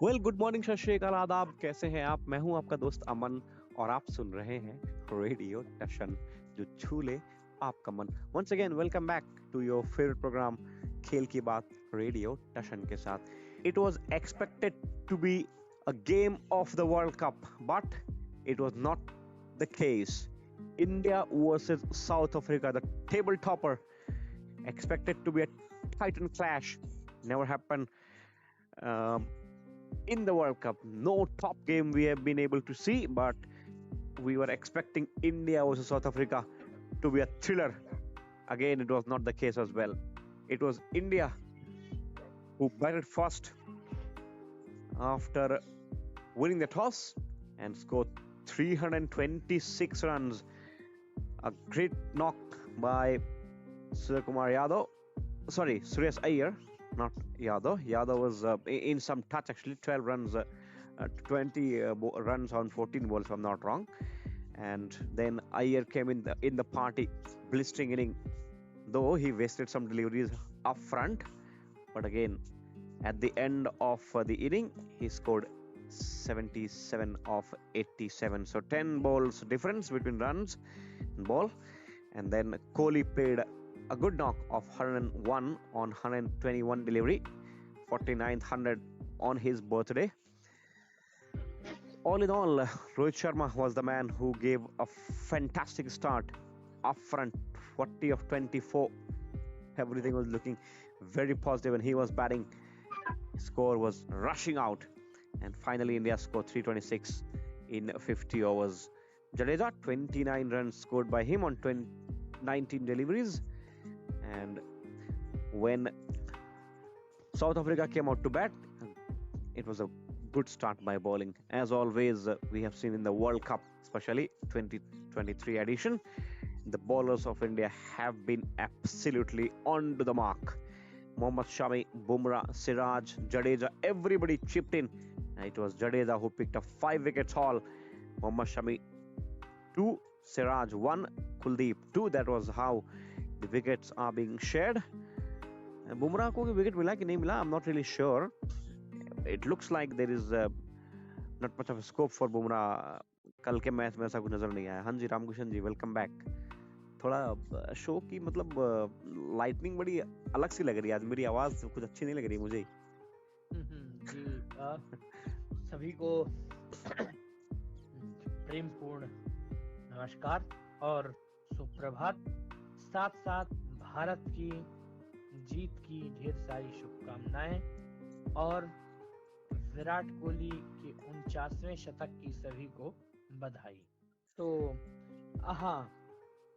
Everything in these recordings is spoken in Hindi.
गुड मॉर्निंग, सत श्री अकाल, आदाब। कैसे हैं आप? मैं हूं आपका दोस्त अमन और आप सुन रहे हैं रेडियो टशन, जो छू ले आपका मन। Once again welcome back to your favourite programme खेल की बात रेडियो टशन के साथ। It was expected to be a game of the world cup, but it was not the case. India versus South Africa, the table topper, expected to be a titan clash, never happened. Um, in the World Cup. No top game we have been able to see, but we were expecting India versus South Africa to be a thriller. Again, it was not the case as well. It was India who batted first after winning the toss and scored 326 runs. A great knock by Suryakumar Yadav. Sorry, Suresh Iyer, not Yadav. Yadav was in some touch actually, 12 runs, 20 runs on 14 balls, if I'm not wrong. And then Iyer came in the party, blistering inning. Though he wasted some deliveries up front, but again, at the end of the inning, he scored 77 of 87. So 10 balls difference between runs and ball. And then Kohli played a good knock of 101 on 121 delivery, 49th 100 on his birthday. All in all, Rohit Sharma was the man who gave a fantastic start up front, 40 of 24. Everything was looking very positive and he was batting. His score was rushing out, and finally India scored 326 in 50 overs. Jadeja, 29 runs scored by him on 19 deliveries. And when South Africa came out to bat, it was a good start by bowling. As always, we have seen in the World Cup, especially 2023 edition, the bowlers of India have been absolutely on to the mark. Mohammad Shami, Bumrah, Siraj, Jadeja, everybody chipped in. And it was Jadeja who picked up 5 wickets haul. Mohammad Shami 2, Siraj 1, Kuldeep 2. That was how the wickets are being shared. Bumrah को wicket मिला कि नहीं मिला, I'm not really sure. It looks like there is not much of a scope for Bumrah. कल के मैच में ऐसा कुछ नजर नहीं आया। हाँ जी, रामकृष्ण जी, वेलकम बैक। थोड़ा शो की मतलब लाइटनिंग बड़ी अलग सी लग रही है आज। मेरी आवाज कुछ अच्छी नहीं लग रही मुझे। जी, सभी को प्रेम पूर्ण नमस्कार और सुप्रभात। साथ साथ भारत की जीत की ढेर सारी शुभकामनाएं और विराट कोहली के 49वें शतक की सभी को बधाई। तो हाँ,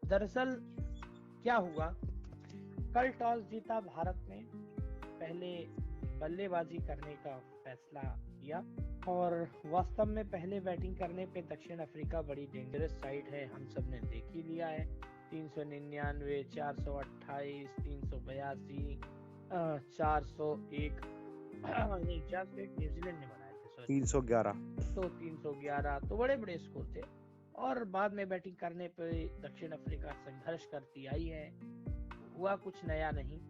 दरअसल क्या हुआ, कल टॉस जीता भारत ने, पहले बल्लेबाजी करने का फैसला किया और वास्तव में पहले बैटिंग करने पे दक्षिण अफ्रीका बड़ी डेंजरस साइड है, हम सब ने देख ही लिया है। 399, 428, 382, 401 न्यूजीलैंड ने बनाए थे, 311 तो 311 तो बड़े बड़े स्कोर थे। और बाद में बैटिंग करने पे दक्षिण अफ्रीका संघर्ष करती आई है, हुआ कुछ नया नहीं,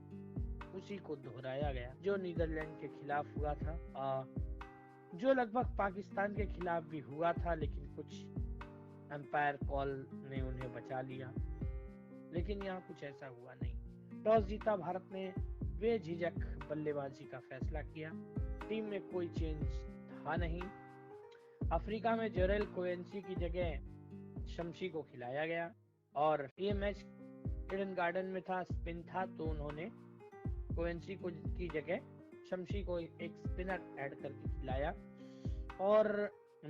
उसी को दोहराया गया जो नीदरलैंड के खिलाफ हुआ था, जो लगभग पाकिस्तान के खिलाफ भी हुआ था, लेकिन कुछ अंपायर कॉल ने उन्हें बचा लिया। लेकिन यहाँ कुछ ऐसा हुआ नहीं। टॉस जीता भारत ने बेझिझक बल्लेबाजी का फैसला किया। टीम में कोई चेंज था नहीं। अफ्रीका में जोरेल कोएंसी की जगह शमशी को खिलाया गया और ये मैच ईडन गार्डन में था, स्पिन था, तो उन्होंने कोएंसी को की जगह शमशी को एक स्पिनर ऐड करके खिलाया। और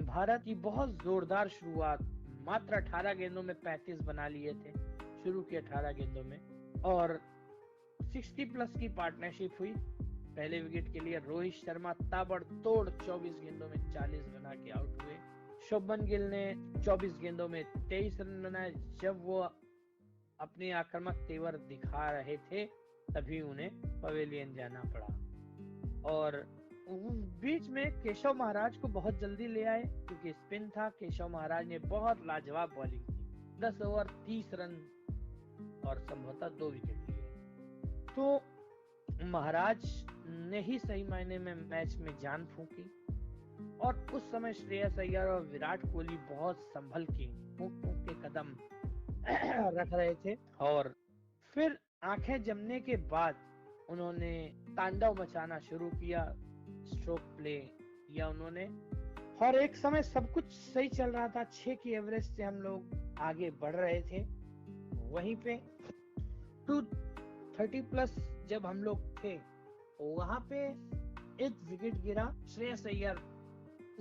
भारत की बहुत जोरदार शुरुआत, मात्र 18 गेंदों में 35 बना लिए थे शुरू के 18 गेंदों में, और 60 प्लस की पार्टनरशिप हुई। पहले विकेट के लिए रोहित शर्मा ताबड़तोड़ 24 गेंदों में 40 बना के आउट हुए। शुभमन गिल ने 24 गेंदों में 23 रन बनाए। जब वो अपने आक्रामक तेवर दिखा रहे थे तभी उन्हें पवेलियन जाना पड़ा। और बीच में केशव महाराज को बहुत जल्दी ले आए क्योंकि स्पिन था। केशव महाराज ने बहुत लाजवाब बॉलिंग की, 10 ओवर 30 रन और संभवतः 2 विकेट लिए। तो महाराज ने ही सही मायने में मैच में जान फूंकी और उस समय श्रेयस अय्यर और विराट कोहली बहुत संभल के फूंक फूंक के कदम रख रहे थे, और फिर आंखें जमने के बाद उन्होंने तांडव मचाना शुरू किया, स्ट्रोक प्ले किया उन्होंने, और एक समय सब कुछ सही चल रहा था। 6 की एवरेज से हम लोग आगे बढ़ रहे थे। वहीं पे 230 प्लस जब हम लोग थे, वहां पे एक विकेट गिरा। श्रेयस अय्यर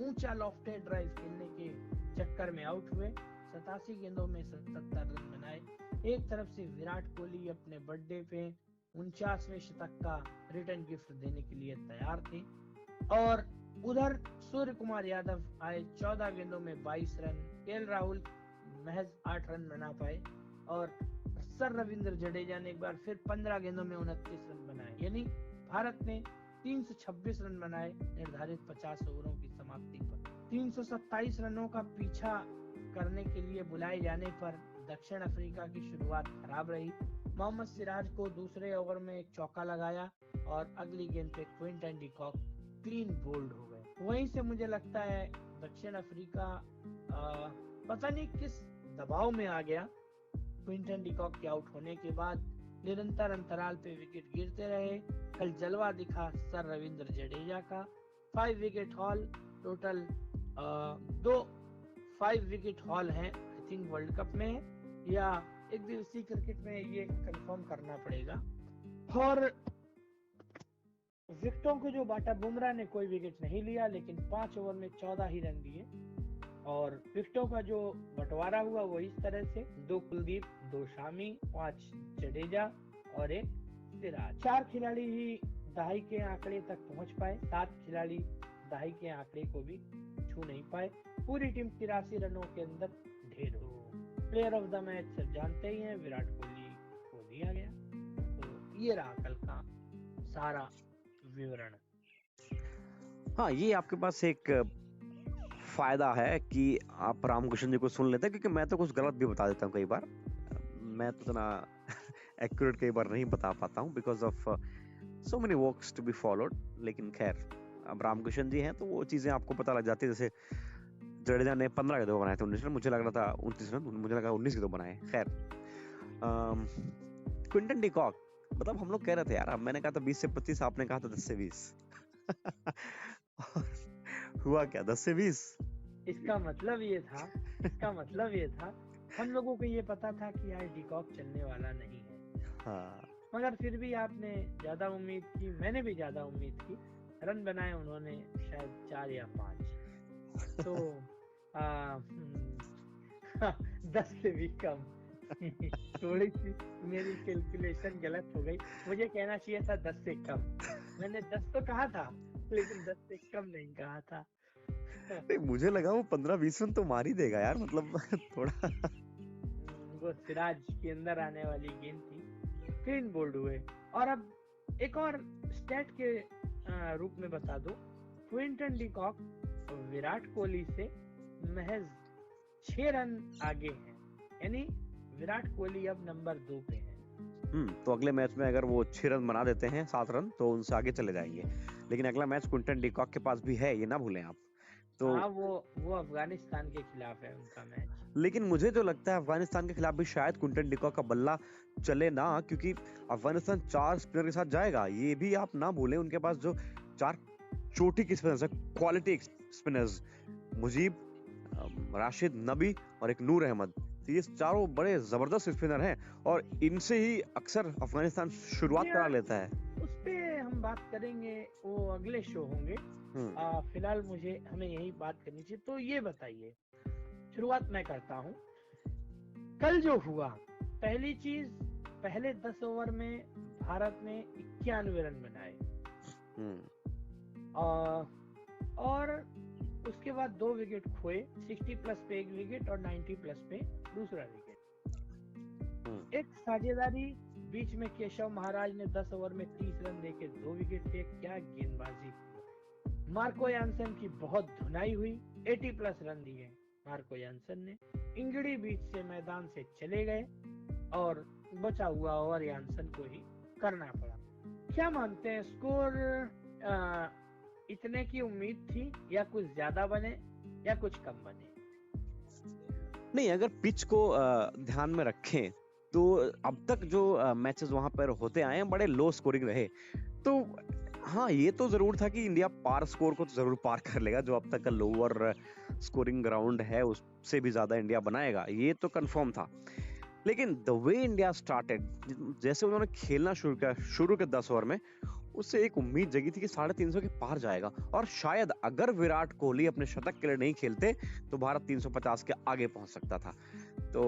ऊंचा लॉफ्टेड ड्राइव खेलने के चक्कर में आउट हुए। 87 गेंदों में 77 रन बनाए। एक तरफ से विराट कोहली अपने बर्थडे पे 49वें शतक का रिटर्न गिफ्ट देने के लिए तैयार थे, और उधर सूर्य कुमार यादव आए 14 गेंदों में 22 रन। केएल राहुल महज 8 रन बना पाए, और सर रविंद्र जडेजा ने एक बार फिर 15 गेंदों में 29 रन बनाए। यानी भारत ने 326 रन बनाए निर्धारित 50 ओवरों की समाप्ति पर। 327 रनों का पीछा करने के लिए बुलाए जाने पर दक्षिण अफ्रीका की शुरुआत खराब रही। मोहम्मद सिराज को दूसरे ओवर में एक चौका लगाया, और अगली गेंद पे Quinton de Kock clean bowled हो गए। वहीं से मुझे लगता है दक्षिण अफ्रीका पता नहीं किस दबाव में आ गया। क्विंटन डी कॉक के आउट होने के बाद निरंतर अंतराल पे विकेट गिरते रहे। कल जलवा दिखा सर रविंद्र जडेजा का। 5 wicket haul total, 5 wicket haul हैं आई थिंक वर्ल्ड कप में, या एक दिवसीय क्रिकेट में, ये कंफर्म करना पड़ेगा। और विकेटों को जो बांटा, बुमराह ने कोई विकेट नहीं लिया, लेकिन 5 ओवर में 14 ही रन दिए। और विकेटों का जो बंटवारा हुआ वो इस तरह से: 2 कुलदीप, 2 शामी, 5 जडेजा और 1 सिराज। 4 खिलाड़ी ही दहाई के आंकड़े तक पहुंच पाए, 7 खिलाड़ी दहाई के आंकड़े को भी छू नहीं पाए। पूरी टीम 83 रनों के अंदर ढेर हो। प्लेयर ऑफ द मैच सब जानते ही हैं, विराट कोहली को दिया गया। तो ये रहा कल का सारा विवरण। हाँ, ये आपके पास एक फायदा है कि आप रामकृष्ण जी को सुन लेते हैं, क्योंकि मैं तो कुछ गलत भी बता देता हूँ कई बार। मैं तो इतना एक्यूरेट कई बार नहीं बता पाता हूँ, because of so many works to be followed. लेकिन खैर, अब रामकृष्ण जी हैं तो वो चीजें आपको पता लग जाती है। जैसे जडेजा ने 15 के 2 बनाए थे, 19 रन, मुझे लग रहा था 29 रन, मुझे लगा 19 के 2 बनाए। खैर, क्विंटन डी कॉक, मतलब हम लोग कह रहे थे यार, मैंने कहा था 20 से 25, आपने कहा था 10 से 20। हुआ क्या, 10 से 20? इसका मतलब ये था हम लोगों को ये पता था कि आज डी कॉक चलने वाला नहीं है। हाँ, मगर फिर भी आपने ज्यादा उम्मीद की, मैंने भी ज्यादा उम्मीद की। रन बनाए उन्होंने शायद 4 या 5, तो 10 से भी कम। थोड़ी सी मेरी कैलकुलेशन गलत हो गई, मुझे कहना चाहिए था 10 से कम। मैंने 10 तो कहा था, लेकिन 10 से कम नहीं कहा था। मुझे लगा वो 15-20 रन तो मार ही देगा यार, मतलब थोड़ा। वो सिराज के अंदर आने वाली गेंद थी, क्लीन बोल्ड हुए। और अब एक और स्टैट के रूप में बता दो, Quinton de Kock Virat Kohli से महज 6 रन आगे हैं, यानी विराट कोहली अब नंबर 2 पे है। तो अगले मैच में अगर वो 6 रन बना देते हैं, 7 रन, तो उनसे आगे चले जाएंगे। लेकिन अगला मैच क्विंटन डी कॉक के पास भी है, ये ना भूलें आप। तो हाँ, वो अफगानिस्तान के खिलाफ है उनका मैच। लेकिन मुझे जो लगता है अफगानिस्तान के खिलाफ भी शायद क्विंटन डी कॉक का बल्ला चले ना, क्योंकि अफगानिस्तान 4 स्पिनर के साथ जाएगा। ये भी आप ना भूलें, उनके पास जो 4 चोटी के स्पिनर्स है, क्वालिटी स्पिनर्स, मुजीब, राशिद, नबी और एक नूर अहमद, तो ये चारों बड़े जबरदस्त स्पिनर हैं, और इनसे ही अक्सर अफगानिस्तान शुरुआत करा लेता है। उस पे हम बात करेंगे, वो अगले शो होंगे। फिलहाल हमें यही बात करनी चाहिए। तो ये बताइए, शुरुआत मैं करता हूँ। कल जो हुआ, पहली चीज, पहले 10 ओवर में भारत ने 91 रन बनाए, और उसके बाद 2 विकेट खोए। 60 प्लस पे 1 विकेट और 90 प्लस पे दूसरा विकेट। एक साझेदारी बीच में केशव महाराज ने 10 ओवर में 30 रन देके 2 विकेट थे। क्या गेंदबाजी! मार्को यानसन की बहुत धुनाई हुई, 80 प्लस रन दिए मार्को यानसन ने। इंगड़ी बीच से मैदान से चले गए, और बचा हुआ ओवर यानसन को ही करना पड़ा। क्या मानते हैं, स्कोर इतने की उम्मीद थी या कुछ ज्यादा बने या कुछ कम बने? नहीं, अगर पिच को ध्यान में रखें तो अब तक जो मैचेस वहां पर होते आए हैं बड़े लो स्कोरिंग रहे। तो हाँ, ये तो जरूर था कि इंडिया पार स्कोर को तो जरूर पार कर लेगा, जो अब तक का लोअर स्कोरिंग ग्राउंड है उससे भी ज्यादा इंडिया बनाएगा, ये तो कंफर्म था। लेकिन द वे इंडिया स्टार्टेड, जैसे उन्होंने खेलना शुरू किया शुरू के 10 ओवर में, उससे एक उम्मीद जगी थी कि 350 के पार जाएगा। और शायद अगर विराट कोहली अपने शतक के लिए नहीं खेलते तो भारत 350 के आगे पहुंच सकता था। तो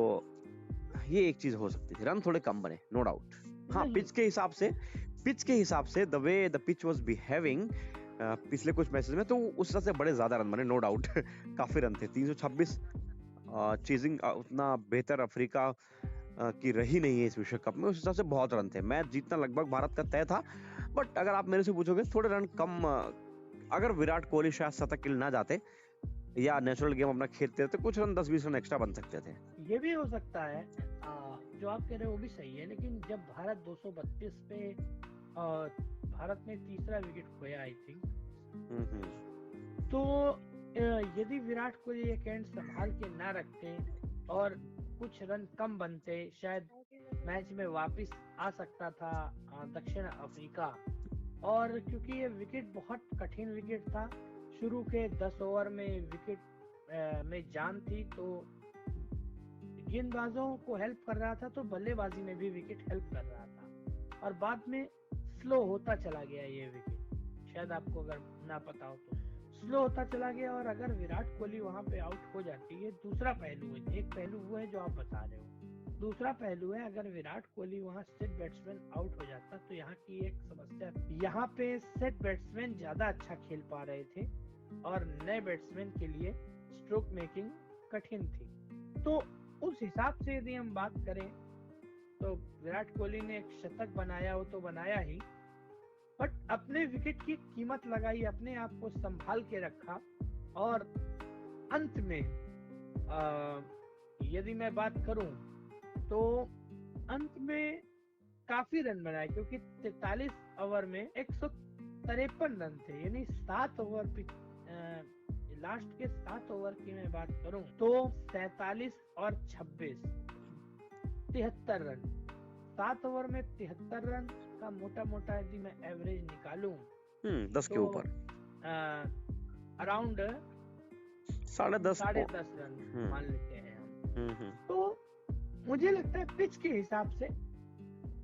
ये एक चीज हो सकती थी, रन थोड़े कम बने, नो डाउट। हाँ, नहीं, पिच के हिसाब से the way the pitch was behaving पिछले कुछ मैचेस में, तो उस हिसाब से बड़े ज्यादा रन बने, नो डाउट। काफी रन थे, 326। चेजिंग उतना बेहतर अफ्रीका की रही नहीं है इस विश्व कप में, उस हिसाब से बहुत रन थे। मैच जीतना लगभग भारत का तय था। बट अगर आप मेरे से पूछोगे, थोड़े रन कम, अगर विराट कोहली शायद शतक के लिए ना जाते या नेचुरल गेम अपना खेलते तो कुछ रन, 10-20 रन एक्स्ट्रा बन सकते थे। ये भी हो सकता है। जो आप कह रहे हो वो भी सही है, लेकिन जब भारत 232 पे भारत ने तीसरा विकेट खोया आई थिंक, तो यदि विराट कोहली ये कैंट संभाल के ना रखते और कुछ रन कम बनते, शायद मैच में वापस आ सकता था दक्षिण अफ्रीका। और क्योंकि ये विकेट बहुत कठिन विकेट था, शुरू के 10 ओवर में विकेट में जान थी, तो गेंदबाजों को हेल्प कर रहा था, तो बल्लेबाजी में भी विकेट हेल्प कर रहा था। और बाद में स्लो होता चला गया ये विकेट, शायद आपको अगर ना पता हो तो स्लो होता चला गया। और अगर विराट कोहली वहां पे आउट हो जाती है, दूसरा पहलू है, एक पहलू वो है जो आप बता रहे हो, दूसरा पहलू है अगर विराट कोहली वहां सेट बैट्समैन आउट हो जाता तो यहाँ की एक समस्या, यहाँ पे सेट बैट्समैन ज्यादा अच्छा खेल पा रहे थे और नए बैट्समैन के लिए स्ट्रोक मेकिंग कठिन थी। तो उस हिसाब से यदि हम बात करें तो विराट कोहली ने एक शतक बनाया हो तो बनाया ही, बट अपने विकेट की कीमत लगाई, अपने आप को संभाल के रखा। और अंत में यदि मैं बात करूं तो अंत में काफी रन बनाए, क्योंकि 43 ओवर में 153 रन थे, यानी 7 ओवर लास्ट के 7 ओवर की मैं बात करूं तो 47 और 26 73 रन, 7 ओवर में 73 रन का मोटा मोटा यदि मैं एवरेज निकालूं 10 के ऊपर अराउंड 10.5 रन मान लेते हैं हम। तो मुझे लगता है पिच के हिसाब से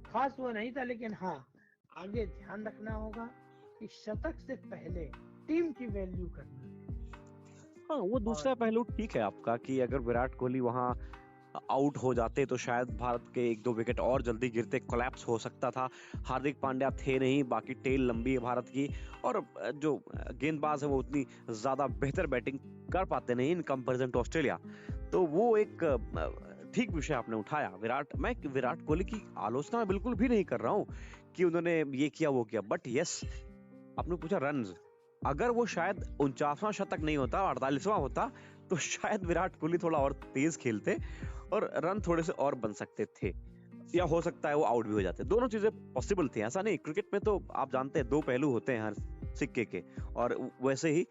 खास वो नहीं था, लेकिन हाँ आगे ध्यान रखना होगा कि शतक से पहले टीम की वैल्यू करनी है। हाँ, वो दूसरा पहलू ठीक है आपका कि अगर विराट कोहली वहां आउट हो जाते तो शायद भारत के 1-2 विकेट और जल्दी गिरते, कोलैप्स हो सकता था। हार्दिक पांड्या थे नहीं, बाकी टेल लंबी है भारत की, और जो गेंदबाज है वो उतनी ज्यादा बेहतर बैटिंग कर पाते नहीं इन कंपैरिजन टू ऑस्ट्रेलिया। तो वो एक ठीक विषय आपने उठाया। मैं विराट कोहली की आलोचना मैं बिल्कुल भी नहीं कर रहा हूँ कि उन्होंने ये किया वो किया, बट यस, आपने पूछा रन्स, अगर वो शायद 49वां शतक नहीं होता, 48वां होता, तो शायद विराट कोहली थोड़ा और तेज खेलते और रन थोड़े से और बन सकते थे, या हो सकता है वो आउट भी हो जाते। दोनों चीजें पॉसिबल थी, ऐसा नहीं। क्रिकेट में तो आप जानते हैं 2 पहलू होते हैं हर सिक्के के, और वैसे ही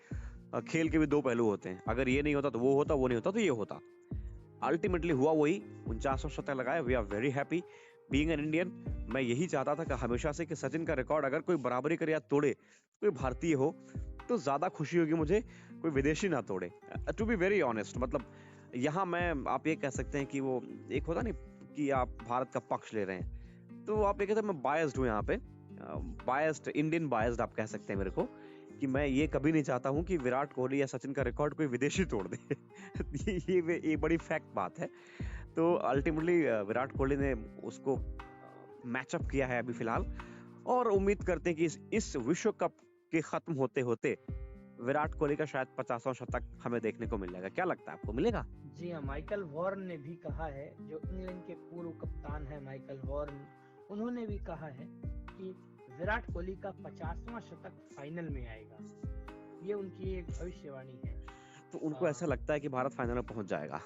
खेल के भी 2 पहलू होते हैं। अगर ये नहीं होता तो वो होता, वो नहीं होता तो ये होता। अल्टीमेटली हुआ वही, 49वां शतक लगाया। We are very happy being an Indian. मैं यही चाहता था कि हमेशा से कि सचिन का रिकॉर्ड अगर कोई बराबरी करे या तोड़े, कोई भारतीय हो, तो ज्यादा खुशी होगी मुझे, कोई विदेशी ना तोड़े। टू बी वेरी ऑनेस्ट, मतलब यहाँ मैं, आप ये कह सकते हैं कि वो एक होता नहीं कि आप भारत का पक्ष ले रहे हैं, तो आप ये कहते हैं मैं बायस्ड हूँ यहाँ पे, बायस्ड, इंडियन बायस्ड आप कह सकते हैं मेरे को, कि मैं ये कभी नहीं चाहता हूँ कि विराट कोहली या सचिन का रिकॉर्ड कोई विदेशी तोड़ दे। ये बड़ी फैक्ट बात है। तो अल्टीमेटली विराट कोहली ने उसको मैचअप किया है अभी फिलहाल, और उम्मीद करते हैं कि इस विश्व कप के खत्म होते होते विराट कोहली का शायद 50वां शतक हमें देखने को मिल जाएगा। क्या लगता है आपको, मिलेगा? जी हाँ, माइकल वॉर्न ने भी कहा है, जो इंग्लैंड के पूर्व कप्तान है माइकल वॉर्न, उन्होंने भी कहा है कि विराट कोहली का 50वां शतक फाइनल में आएगा। ये उनकी एक भविष्यवाणी है। तो उनको ऐसा लगता है कि भारत फाइनल में पहुंच जाएगा।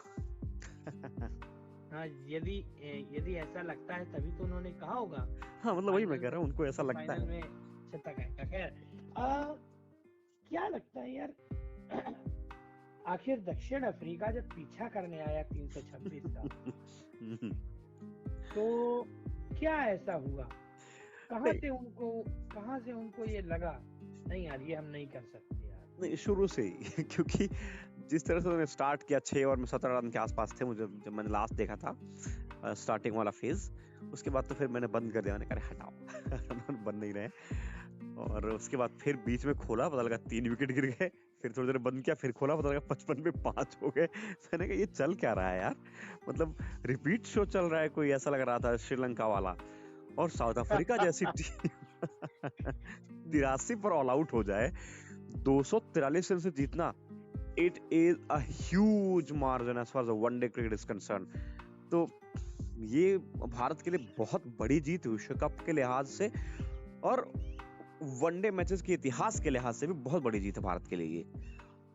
हाँ, यदि ऐसा लगता है तभी तो उन्होंने कहा होगा। हाँ, मतलब वही मैं कह रहा हूँ, उनको ऐसा लगता है। फाइनल में शतक आएगा। खैर, क्या लगता है यार, आखिर दक्षिण अफ्रीका जब पीछा करने आया 326 का, तो क्या ऐसा हुआ, नहीं कहाँ से उनको ये लगा नहीं यार ये हम नहीं कर सकते यार। नहीं, शुरू से ही क्योंकि जिस तरह से उन्होंने स्टार्ट किया 6 ओवर में 17 रन के आसपास थे मुझे, जब मैंने लास्ट देखा था स्टार्टिंग वाला फेज, उसके बाद तो फिर मैंने बंद कर दिया, मैंने कहा हटाओ रन बन नहीं रहे। और उसके बाद फिर बीच में खोला, पता लगा 3 विकेट गिर गए, फिर थोड़ी देर बंद किया, फिर खोला, पता लगा 55 पे 5 हो गए। मैंने कहा ये चल क्या रहा है यार, मतलब रिपीट शो चल रहा है कोई, ऐसा लग रहा था श्रीलंका वाला। और साउथ अफ्रीका जैसी टीम 83 पर ऑल आउट हो जाए, 243 रन से जीतना, it is a huge margin as far one day cricket is concern. तो ये भारत के लिए बहुत बड़ी जीत है विश्व कप के लिहाज से, और वनडे मैचेस के इतिहास के लिहाज से भी बहुत बड़ी जीत है भारत के लिए। ये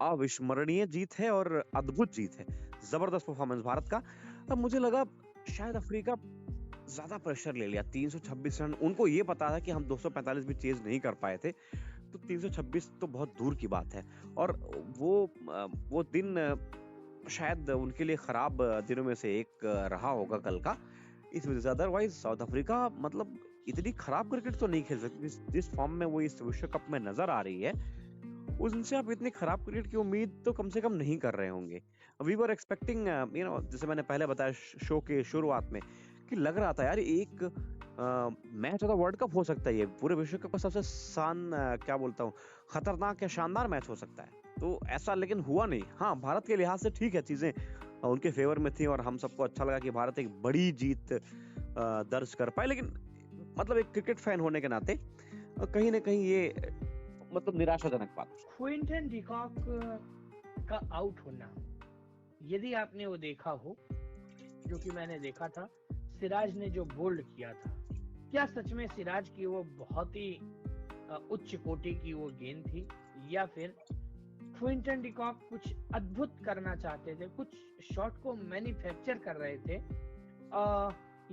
अविस्मरणीय जीत है और अद्भुत जीत है, जबरदस्त परफॉर्मेंस भारत का। अब मुझे लगा शायद अफ्रीका ज्यादा प्रेशर ले लिया, 326 रन, उनको ये पता था कि हम 245 भी चेज नहीं कर पाए थे, तो 326 तो बहुत दूर की बात है। और वो दिन शायद उनके लिए खराब दिनों में से एक रहा होगा कल का, इस वजह से। अदरवाइज साउथ अफ्रीका मतलब इतनी खराब क्रिकेट तो नहीं खेल सकती, जिस फॉर्म में वो इस विश्व कप में नजर आ रही है, उनसे आप इतनी खराब क्रिकेट की उम्मीद तो कम से कम नहीं कर रहे होंगे। वी वर एक्सपेक्टिंग, जैसे मैंने पहले बताया शो के शुरुआत में, कि लग रहा था यार एक मैच होता, वर्ल्ड कप हो सकता है, ये पूरे विश्व कप का सबसे क्या बोलता हूँ, खतरनाक या शानदार मैच हो सकता है। तो ऐसा लेकिन हुआ नहीं। हाँ, भारत के लिहाज से ठीक है, चीजें उनके फेवर में थी और हम सबको अच्छा लगा कि भारत एक बड़ी जीत दर्ज कर पाए, लेकिन मतलब एक क्रिकेट फैन होने के नाते कहीं ना कहीं ये मतलब निराशाजनक बात। क्विंटन डिकॉक का आउट होना, यदि आपने वो देखा हो, जो कि मैंने देखा था, सिराज ने जो बोल्ड किया था, क्या सच में सिराज की वो बहुत ही उच्च कोटि की वो गेंद थी, या फिर क्विंटन डिकॉक कुछ अद्भुत करना चाहते थे, कुछ शॉट को मैन्युफैक्चर कर रहे थे,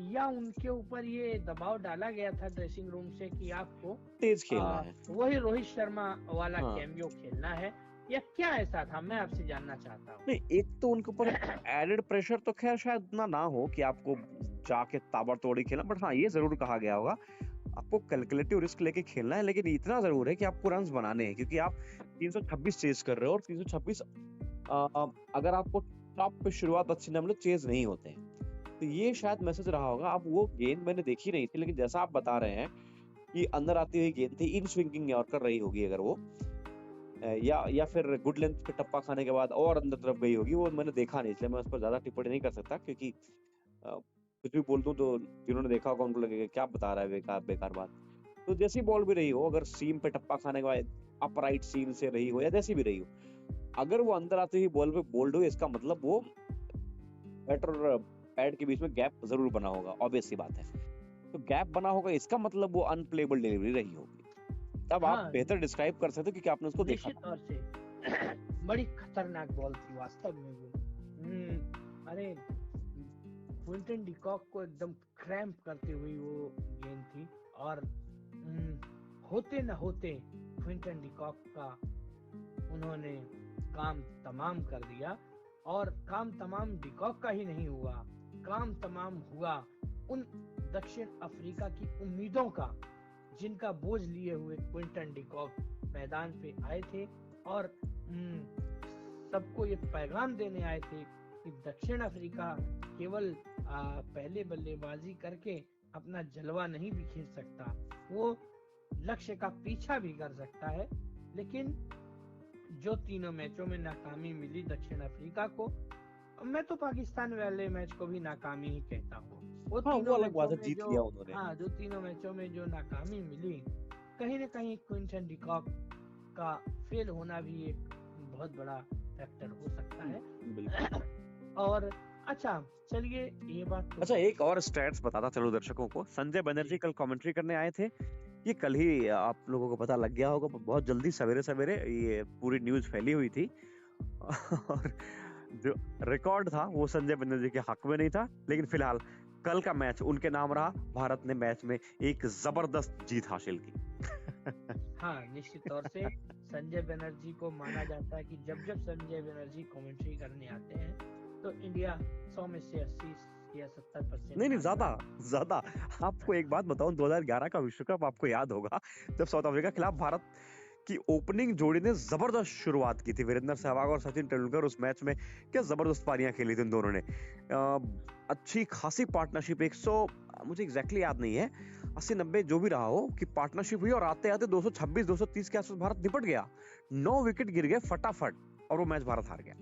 या उनके ऊपर ये दबाव डाला गया था ड्रेसिंग रूम से कि आपको तेज खेलना है, वही रोहित शर्मा वाला कैमियो खेलना है, या क्या ऐसा था, मैं आपसे जानना चाहता हूँ। नहीं, एक तो उनके ऊपर एडेड प्रेशर तो खैर शायद ना हो कि आपको जाके ताबड़तोड़ी खेलना, बट हाँ ये जरूर कहा गया होगा आपको कैलकुलेटिव रिस्क लेके खेलना है, लेकिन इतना जरूर है कि आपको रन्स बनाने हैं, क्योंकि आप 326 चेज कर रहे हो, और 326 अगर आपको टॉप पे शुरुआत अच्छी ना मिले चेज नहीं होते हैं। तो ये शायद मैसेज रहा होगा। अब वो गेंद मैंने देखी नहीं थी, लेकिन जैसा आप बता रहे हैं कि अंदर आती हुई गेंद थी, इन स्विंगिंग यॉर्कर रही होगी अगर वो, या फिर गुड लेंथ पे टप्पा खाने के बाद और अंदर तरफ गई होगी, वो मैंने देखा नहीं, इसलिए मैं उस पर ज्यादा टिप्पणी नहीं कर सकता, क्योंकि कुछ भी बोल दूं तो जिन्होंने देखा होगा उनको लगेगा क्या बता रहा है, बेकार बात। तो जैसी बॉल भी रही हो, अगर सीम पे टप्पा खाने के बाद अपराइट सीम से रही हो या जैसी भी रही हो, अगर वो अंदर आती हुई बॉल पे बोल्ड हो, इसका मतलब वो बैट और पैड के बीच में गैप जरूर बना होगा, ऑब्वियस सी बात है। तो गैप बना होगा, इसका मतलब वो अनप्लेबल डिलीवरी रही होगी। तब आप बेहतर डिस्क्राइब कर सकते हो क्योंकि आपने उसको देखा। निश्चित तौर से बड़ी खतरनाक बॉल थी वास्तव में वो। अरे क्विंटन डिकॉक को एकदम क्रैम्प करती हुई वो गेंद थी, और होते न होते क्विंटन डिकॉक का उन्होंने काम तमाम कर दिया, और काम तमाम डिकॉक का ही नहीं हुआ, काम तमाम हुआ उन दक्षिण अफ्रीका की उम्मीदों का, जिनका बोझ लिए हुए क्विंटन डिकॉक मैदान पे आए थे, और सबको ये पैगाम देने आए थे कि दक्षिण अफ्रीका केवल पहले बल्लेबाजी करके अपना जलवा नहीं बिखेर सकता, वो लक्ष्य का पीछा भी कर सकता है। लेकिन जो तीनों मैचों में नाकामी मिली दक्षिण अफ्रीका को, मैं तो पाकिस्तान वाले मैच को भी नाकामी ही कहता हूँ। वो तीनों मैचों में जीत लिया उन्होंने। हाँ, जो तीनों मैचों में जो नाकामी मिली, कहीं न कहीं क्विंटन डिकॉक का फेल होना भी एक बहुत बड़ा फैक्टर हो सकता है। और अच्छा चलिए ये बात तो अच्छा, एक और स्टैट्स बताता चलो दर्शकों को। संजय बनर्जी कल कमेंट्री करने आए थे, ये कल ही आप लोगों को पता लग गया होगा, बहुत जल्दी सवेरे ये पूरी न्यूज फैली हुई थी। और जो रिकॉर्ड था वो संजय बनर्जी के हक में नहीं था, लेकिन फिलहाल कल का मैच उनके नाम रहा। भारत ने मैच में एक जबरदस्त जीत हासिल की। हाँ, निश्चित तौर से संजय बनर्जी को माना जाता है कि जब जब संजय बनर्जी कमेंट्री करने आते हैं तो इंडिया 100 में से 80 या 70% नहीं नहीं, हारता ज्यादा है। ज्यादा। आपको एक बात बताऊं, 2011 का विश्व कप आपको याद होगा, जब साउथ अफ्रीका के खिलाफ भारत की ओपनिंग जोड़ी ने जबरदस्त शुरुआत की थी, वीरेंद्र सहवाग और सचिन तेंदुलकर उस मैच में क्या जबरदस्त पारियां खेली थी इन दोनों ने। अच्छी खासी पार्टनरशिप, 100, मुझे एग्जैक्टली याद नहीं है, 80-90 जो भी रहा हो कि पार्टनरशिप हुई, और आते आते 226 230 के आसपास भारत निपट गया, 9 विकेट गिर गए फटाफट, और वो मैच भारत हार गया।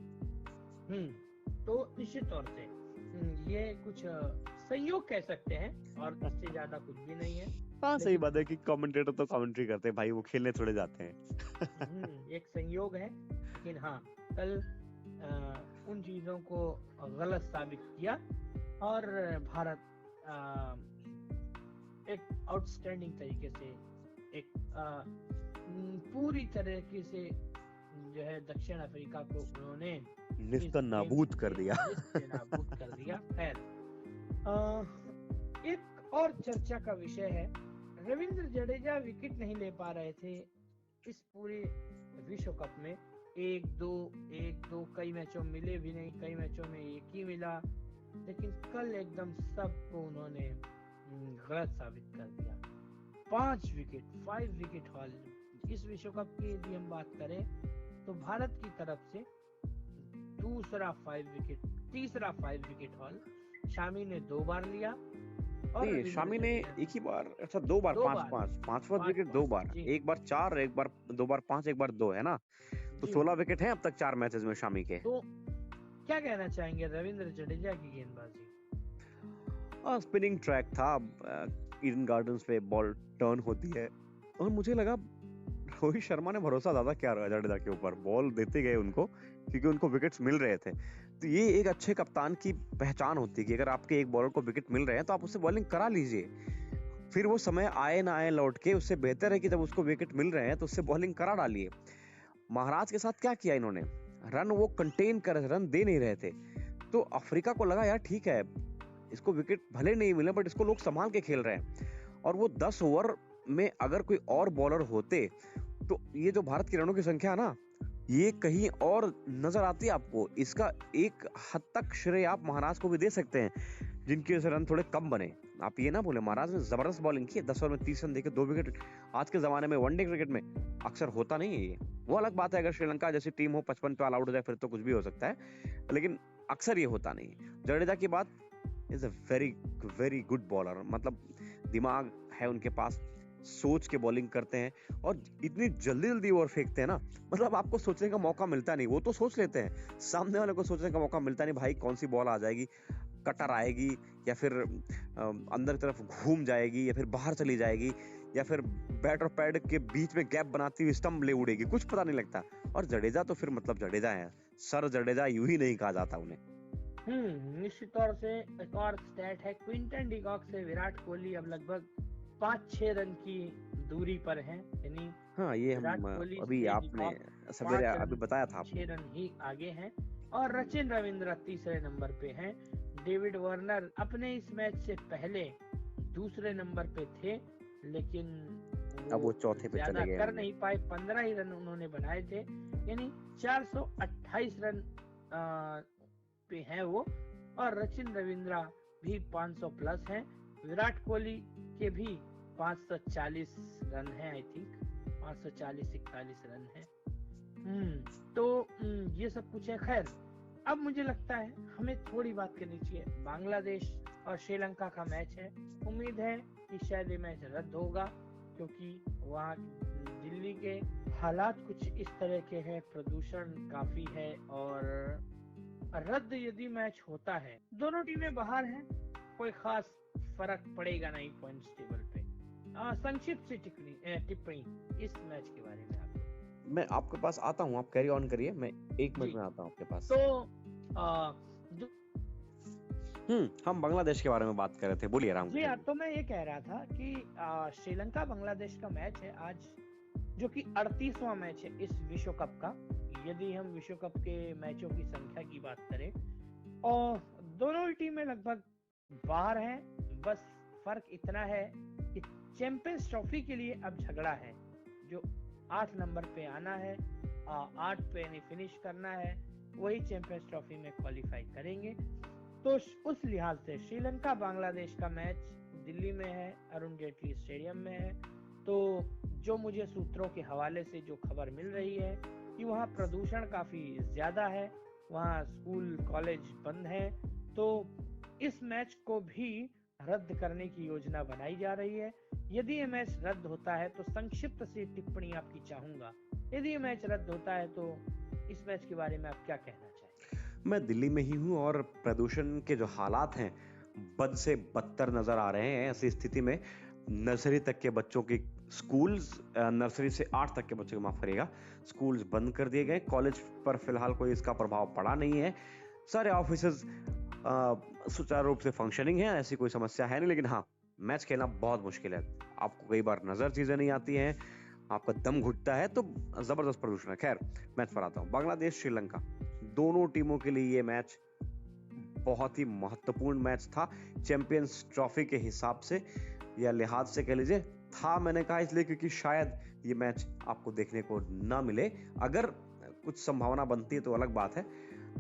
तो निश्चित तौर से ये कुछ संयोग कह सकते हैं और इससे ज्यादा कुछ भी नहीं है। हाँ सही बात है कि कमेंटेटर तो कमेंट्री करते हैं भाई, वो खेलने थोड़े जाते हैं। एक संयोग है, लेकिन हाँ, कल उन चीजों को गलत साबित किया और भारत एक आउटस्टैंडिंग तरीके से, एक पूरी तरीके से जो है दक्षिण अफ्रीका को उन्होंने निस्तर नाबूद कर दिया। नाबूद कर दिया। खैर, एक और चर्चा का विषय है, रविंद्र जडेजा विकेट नहीं ले पा रहे थे इस पूरे विश्व कप में। एक दो कई मैचों में मिले भी नहीं, कई मैचों में एक ही मिला, लेकिन कल एकदम सबको उन्होंने गलत साबित कर दिया। 5 विकेट हॉल। इस विश्व कप की यदि हम बात करें तो भारत की तरफ से दूसरा 5 विकेट, तीसरा 5 विकेट हॉल शामी ने 2 बार लिया, और नहीं, शामी ने एक ही बार, अच्छा 2 बार, 5 विकेट 2 बार, एक बार 4, एक बार 2 बार 5, एक बार 2, है ना, तो 16 विकेट हैं अब तक 4 मैचेस में शामी के। तो क्या कहना चाहेंगे रविंद्र जडेजा की गेंदबाजी? स्पिनिंग ट्रैक था, ईडन गार्डन्स पे बॉल टर्न होती है, और मुझे लगा रोहित शर्मा ने भरोसा ज्यादा किया जडेजा के ऊपर, बॉल देते गए उनको क्योंकि उनको विकेट्स मिल रहे थे। तो ये एक अच्छे कप्तान की पहचान होती है कि अगर आपके एक बॉलर को विकेट मिल रहे हैं तो आप उससे बॉलिंग करा लीजिए, फिर वो समय आए ना आए लौट के, उससे बेहतर है कि जब उसको विकेट मिल रहे हैं तो उससे बॉलिंग करा डालिए। महाराज के साथ क्या किया इन्होंने, रन वो कंटेन कर रहे, रन दे नहीं रहे थे, तो अफ्रीका को लगा यार ठीक है, इसको विकेट भले नहीं मिले बट इसको लोग संभाल के खेल रहे हैं, और वो 10 ओवर में अगर कोई और बॉलर होते तो ये जो भारत की रनों की संख्या है ना, ये कहीं और नजर आती है आपको। इसका एक हद तक श्रेय आप महाराज को भी दे सकते हैं, जिनकी वजह से रन थोड़े कम बने। आप ये ना बोले, महाराज ने जबरदस्त बॉलिंग की है, 10 ओवर में 30 रन देके 2 विकेट। आज के जमाने में वनडे क्रिकेट में अक्सर होता नहीं है ये। वो अलग बात है अगर श्रीलंका जैसी टीम हो 55 पे ऑल आउट हो जाए फिर तो कुछ भी हो सकता है, लेकिन अक्सर ये होता नहीं। जडेजा की बात, is a very very good bowler, मतलब दिमाग है उनके पास, सोच के बॉलिंग करते हैं, और इतनी जल्दी जल्दी ओवर फेंकते हैं ना, मतलब आपको सोचने का मौका मिलता नहीं। वो तो सोच लेते हैं, सामने वाले को सोचने का मौका मिलता नहीं, भाई कौन सी बॉल आ जाएगी, कटर आएगी या फिर अंदर की तरफ घूम जाएगी या फिर बाहर चली जाएगी या फिर बैट और पैड के बीच में गैप बनाती हुई स्टंप ले उड़ेगी, कुछ पता नहीं लगता। और जडेजा तो फिर मतलब जडेजा है, सर जडेजा यूं ही नहीं कहा जाता उन्हें। निश्चित तौर से एक और स्टैट है, क्विंटन डिकॉक से विराट कोहली अब लगभग 5-6 रन की दूरी पर हैं, यानी हाँ ये हम अभी आपने सवेरे अभी बताया था, 6 रन ही आगे हैं, और सचिन रविंद्र तीसरे नंबर पे हैं। डेविड वार्नर अपने इस मैच से पहले दूसरे नंबर पे थे, लेकिन अब वो चौथे पे चले गए, कर नहीं पाए, 15 ही रन उन्होंने बनाए थे, यानी 428 रन पे हैं वो, और सचिन रविंद्र भी 500 प्लस हैं। विराट कोहली के भी 540 रन हैं, आई थिंक 540-41 रन हैं। तो ये सब कुछ है। खैर, अब मुझे लगता है हमें थोड़ी बात करनी चाहिए, बांग्लादेश और श्रीलंका का मैच है। उम्मीद है कि शायद ये मैच रद्द होगा, क्योंकि वहाँ दिल्ली के हालात कुछ इस तरह के हैं, प्रदूषण काफी है, और रद्द यदि मैच होता है, दोनों टीमें बाहर हैं, कोई खास फर्क पड़ेगा नहीं पॉइंट्स टेबल पे। संक्षिप्त से टिप्पणी इस मैच के बारे में आप? मैं आपके पास आता हूँ, आप कैरी ऑन करिए, मैं 1 मिनट में आता हूँ आपके पास। हम बांग्लादेश के बारे में बात कर रहे थे, बोलिए राम। जी, तो मैं ये कह रहा था कि श्रीलंका बांग्लादेश का मैच है आज, जो कि 38वां मैच है इस विश्व कप का। यदि हम विश्व कप के मैचों की संख्या की बात करें, और दोनों ही टीमें लगभग बाहर हैं, बस फर्क इतना है कि चैंपियंस ट्रॉफी के लिए अब झगड़ा है। जो 8 नंबर पे आना है, 8 पे यानी फिनिश करना है, वही चैंपियंस ट्रॉफी में क्वालिफाई करेंगे। तो उस लिहाज से श्रीलंका बांग्लादेश का मैच दिल्ली में है, अरुण जेटली स्टेडियम में है। तो जो मुझे सूत्रों के हवाले से जो खबर मिल रही है कि वहाँ प्रदूषण काफी ज्यादा है, वहाँ स्कूल कॉलेज बंद है, तो इस मैच को भी रद्द करने की योजना बनाई जा रही है। यदि ये मैच रद्द होता है तो संक्षिप्त सी टिप्पणी आपकी चाहूंगा। यदि ये मैच रद्द होता है तो इस मैच के बारे में आप क्या कहना चाहेंगे? मैं दिल्ली में ही हूँ और प्रदूषण के जो हालात हैं बद से बदतर नजर आ रहे हैं। ऐसी स्थिति में नर्सरी तक के बच्चों की स्कूल्स, नर्सरी से 8 तक के बच्चों को, माफ करिएगा, स्कूल्स बंद कर दिए गए। कॉलेज पर फिलहाल कोई इसका प्रभाव पड़ा नहीं है। सारे ऑफिसेज सुचारू रूप से फंक्शनिंग है, ऐसी कोई समस्या है नहीं। लेकिन हाँ, मैच खेलना बहुत मुश्किल है। आपको कई बार नजर चीजें नहीं आती हैं, आपका दम घुटता है, तो जबरदस्त प्रदूषण है। खैर, मैच पर आता हूँ। बांग्लादेश श्रीलंका, दोनों टीमों के लिए ये मैच बहुत ही महत्वपूर्ण मैच था। चैंपियंस ट्रॉफी के हिसाब से या लिहाज से कह लीजिए था, मैंने कहा इसलिए क्योंकि शायद ये मैच आपको देखने को ना मिले। अगर कुछ संभावना बनती है तो अलग बात है।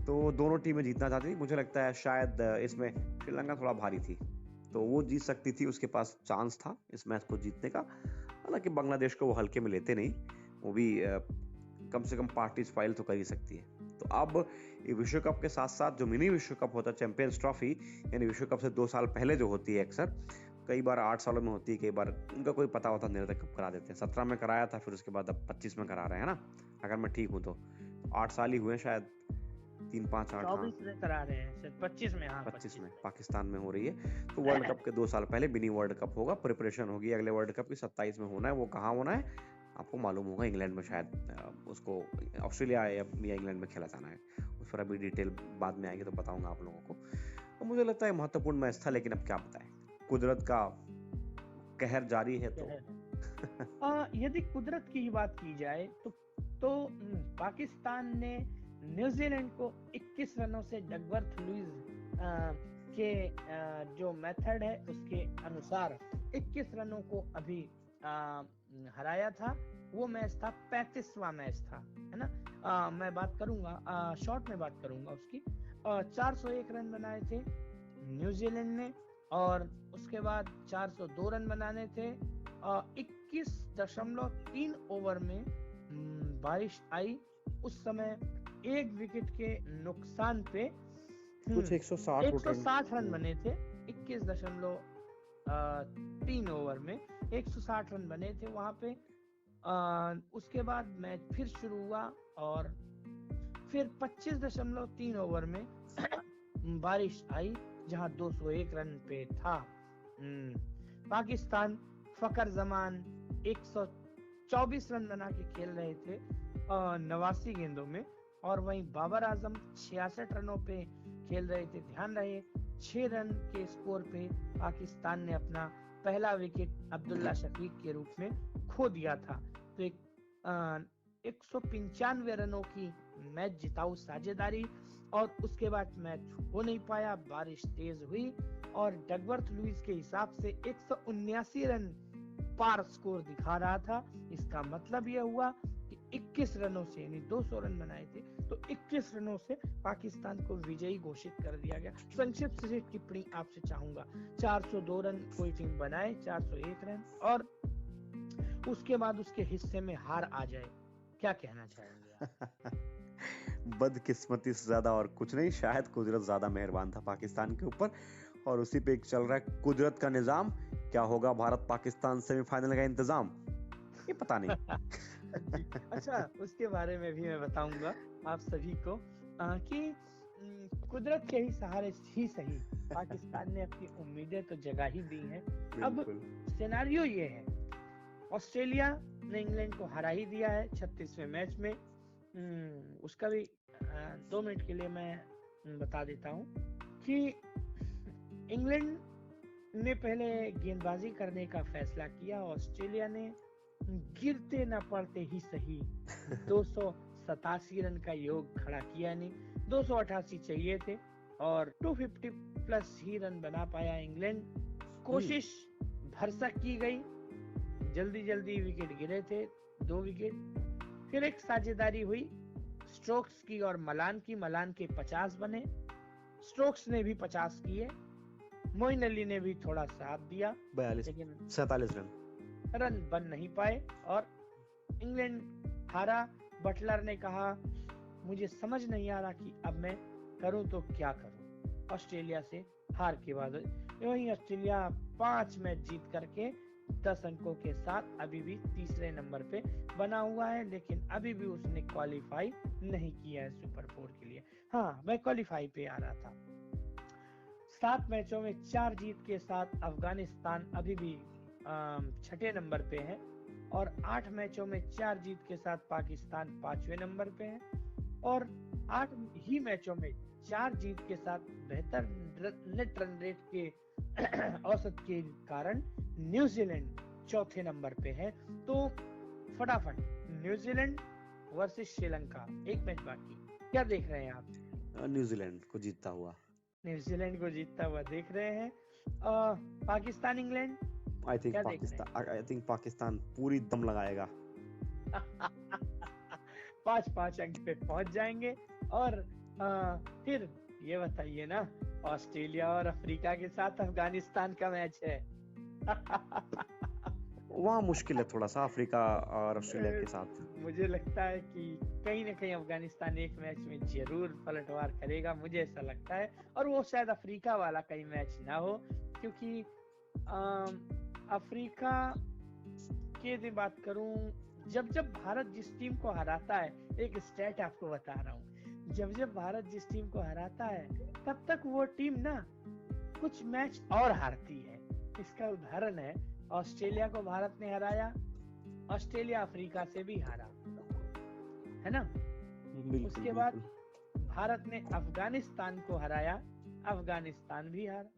तो दोनों टीमें जीतना चाहती थी। मुझे लगता है शायद इसमें श्रीलंका थोड़ा भारी थी, तो वो जीत सकती थी, उसके पास चांस था इस मैच को जीतने का। हालांकि बांग्लादेश को वो हल्के में लेते नहीं, वो भी कम से कम पार्टी स्पाइल तो कर ही सकती है। तो अब ये विश्व कप के साथ साथ जो मिनी विश्व कप होता है, चैंपियंस ट्रॉफी, यानी विश्व कप से 2 साल पहले जो होती है, अक्सर कई बार 8 सालों में होती है, कई बार उनका कोई पता होता निर्णय कब करा देते हैं। 17 में कराया था, फिर उसके बाद अब 25 में करा रहे हैं ना, अगर मैं ठीक हूँ तो। 8 साल ही हुए शायद, 3 5 8 24 में करा रहे हैं, शायद 25 में। हाँ, 25 में पाकिस्तान में हो रही है। तो वर्ल्ड कप के 2 साल पहले मिनी वर्ल्ड कप होगा, प्रिपरेशन होगी अगले वर्ल्ड कप की। 27 में होना है। वो कहाँ होना है आपको मालूम होगा, इंग्लैंड में शायद। उसको ऑस्ट्रेलिया या इंग्लैंड में खेला जाना है। उस पर अभी डिटेल बाद में आएगी तो बताऊंगा आप लोगों को। तो मुझे लगता है महत्वपूर्ण मैच था, लेकिन अब क्या बताएं, कुदरत का कहर जारी है। तो यदि कुदरत की ही बात की जाए तो पाकिस्तान ने न्यूजीलैंड को 21 रनों से डगवर्थ लुईस के जो मेथड है उसके अनुसार 21 रनों को अभी हराया था। वो मैच था 35वां मैच था, है ना। मैं बात करूंगा, शॉर्ट में बात करूंगा उसकी। 401 रन बनाए थे न्यूजीलैंड ने, और उसके बाद 402 रन बनाने थे। 21.3 ओवर में बारिश आई। उस समय 1 विकेट के नुकसान पे कुछ 160 रन बने थे। 21.3 ओवर में 160 रन बने थे वहां पे। उसके बाद मैच फिर शुरू हुआ और फिर 25.3 ओवर में बारिश आई, जहां 201 रन पे था पाकिस्तान। फकर जमान 124 रन बना के खेल रहे थे 89 गेंदों में, और वहीं बाबर आजम 66 रनों पे खेल रहे थे। ध्यान रहे 6 रन के स्कोर पे पाकिस्तान ने अपना पहला विकेट अब्दुल्ला शफीक के रूप में खो दिया था। तो 195 रनों की मैच जिताऊ साझेदारी, और उसके बाद मैच हो नहीं पाया, बारिश तेज हुई और डगवर्थ लुईस के हिसाब से 179 रन पार स्कोर दिखा रहा था। इसका मतलब यह हुआ कि 21 रनों से, यानी 200 रन बनाए थे, तो 21 रनों से पाकिस्तान को विजयी घोषित कर दिया गया। संक्षिप्त से टिप्पणी आपसे चाहूंगा, 402 रन कोई टीम बनाए, 401 रन, और उसके बाद उसके हिस्से में हार आ जाए, क्या कहना चाहेंगे? बदकिस्मती से ज्यादा और कुछ नहीं, शायद कुदरत ज्यादा मेहरबान था पाकिस्तान के ऊपर, और उसी पे एक चल रहा है कुदरत का निजाम। क्या होगा भारत पाकिस्तान सेमीफाइनल का इंतजाम, ये पता नहीं। अच्छा, उसके बारे में भी मैं बताऊंगा आप सभी को कि कुदरत के ही सहारे ही सही पाकिस्तान ने अपनी उम्मीदें तो जगा ही दी हैं। अब सिनेरियो ये है, ऑस्ट्रेलिया ने इंग्लैंड को हरा ही दिया है 36वें मैच में। उसका भी 2 मिनट के लिए मैं बता देता हूँ कि इंग्लैंड ने पहले गेंदबाजी करने का फैसला किया। ऑस्ट्रेलिया ने गिरते न पड़ते ही सही 287 रन का योग खड़ा किया, नहीं 288 चाहिए थे, और 250 प्लस ही रन बना पाया इंग्लैंड। कोशिश भरसक की गई, जल्दी जल्दी विकेट गिरे थे, 2 विकेट। फिर एक साझेदारी हुई स्टोक्स की और मलान की। मलान के 50 बने, स्टोक्स ने भी 50 किए, मोइन अली ने भी थोड़ा साथ दिया, 42 लेकिन 47 रन। रन बन नहीं पाए और इंग्लैंड हारा। बटलर ने कहा मुझे समझ नहीं आ रहा कि अब मैं करूं तो क्या करूं। ऑस्ट्रेलिया से हार के बाद वही ऑस्ट्रेलिया 5 मैच जीत करके 10 अंकों के साथ अभी भी तीसरे नंबर पे बना हुआ है, लेकिन अभी भी उसने क्वालिफाई नहीं किया है सुपर 4 के लिए। हाँ, मैं क्वालिफाई पे आ रहा था। 7 मैचों में 4 जीत के साथ अफगानिस्तान अभी भी 6ठे नंबर पे है और 8 मैचों में 4 जीत के साथ पाकिस्तान 5वें नंबर पे है और 8 ही मैचों में 4 जीत के साथ बेहतर नेट रन रेट के औसत के कारण न्यूजीलैंड 4थे नंबर पे है। तो फटाफट न्यूजीलैंड वर्सेस श्रीलंका, एक मैच बाकी, क्या देख रहे हैं आप? न्यूजीलैंड को जीतता हुआ। न्यूजीलैंड को जीतता हुआ देख रहे हैं। पाकिस्तान इंग्लैंड, आई थिंक क्या देख रहे पाकिस्तान, आई थिंक पाकिस्तान पूरी दम लगाएगा। हैं? 5-5 अंक पे पहुंच जाएंगे। और फिर ये बताइए ना, ऑस्ट्रेलिया और अफ्रीका के साथ अफगानिस्तान का मैच है। वहाँ मुश्किल है थोड़ा सा अफ्रीका और ऑस्ट्रेलिया के साथ। मुझे लगता है कि कहीं ना कहीं अफगानिस्तान एक मैच में जरूर पलटवार करेगा, मुझे ऐसा लगता है। और वो शायद अफ्रीका वाला कहीं मैच ना हो, क्योंकि अफ्रीका की बात करूं, जब भारत जिस टीम को हराता है, एक स्टैट आपको बता रहा हूँ, जब भारत जिस टीम को हराता है तब तक वो टीम ना कुछ मैच और हारती है। इसका उदाहरण है, ऑस्ट्रेलिया को भारत ने हराया, ऑस्ट्रेलिया अफ्रीका से भी हारा, है ना। उसके बाद भारत ने अफगानिस्तान को हराया, अफगानिस्तान भी हारा।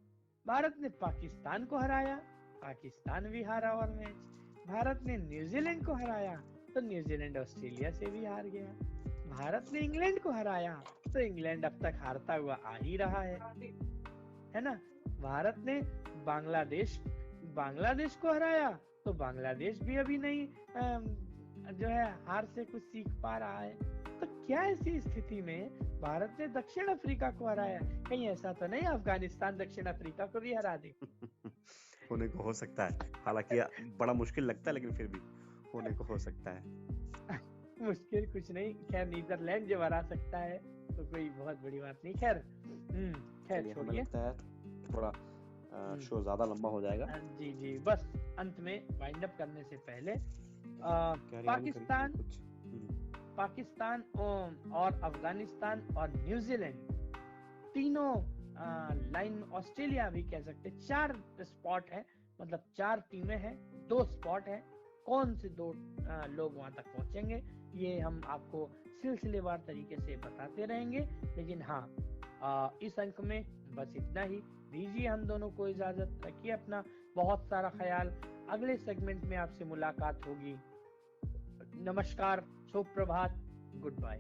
भारत ने पाकिस्तान को हराया, पाकिस्तान भी हारा। और मैच भारत ने न्यूजीलैंड को हराया तो न्यूजीलैंड ऑस्ट्रेलिया से भी हार गया। भारत ने इंग्लैंड को हराया तो इंग्लैंड अब तक हारता हुआ आ ही रहा है ना। भारत ने बांग्लादेश को हराया तो बांग्लादेश भी अभी नहीं जो है हार से कुछ सीख पा रहा है। तो क्या ऐसी स्थिति में भारत ने दक्षिण अफ्रीका को हराया? कहीं ऐसा तो नहीं अफगानिस्तान दक्षिण अफ्रीका को भी हरा दे? होने को हो सकता है, हालांकि बड़ा मुश्किल लगता है, लेकिन फिर भी होने को हो सकता है। मुश्किल कुछ नहीं, खैर नीदरलैंड जब हरा सकता है तो कोई बहुत बड़ी बात नहीं। खैर हमें लगता है थोड़ा शो ज्यादा लंबा हो जाएगा। जी, बस अंत में वाइंड अप करने से पहले पाकिस्तान और अफगानिस्तान और न्यूजीलैंड तीनों लाइन, ऑस्ट्रेलिया भी कह सकते, 4 स्पॉट है, मतलब 4 टीमें हैं, 2 स्पॉट है। कौन से 2 लोग वहां तक पहुंचेंगे ये हम आपको सिलसिलेवार तरीके से बताते रहेंगे। लेकिन हाँ, इस अंक में बस इतना ही। दीजिए हम दोनों को इजाजत, रखिए अपना बहुत सारा ख्याल। अगले सेगमेंट में आपसे मुलाकात होगी। नमस्कार, शुभ प्रभात, गुड बाय।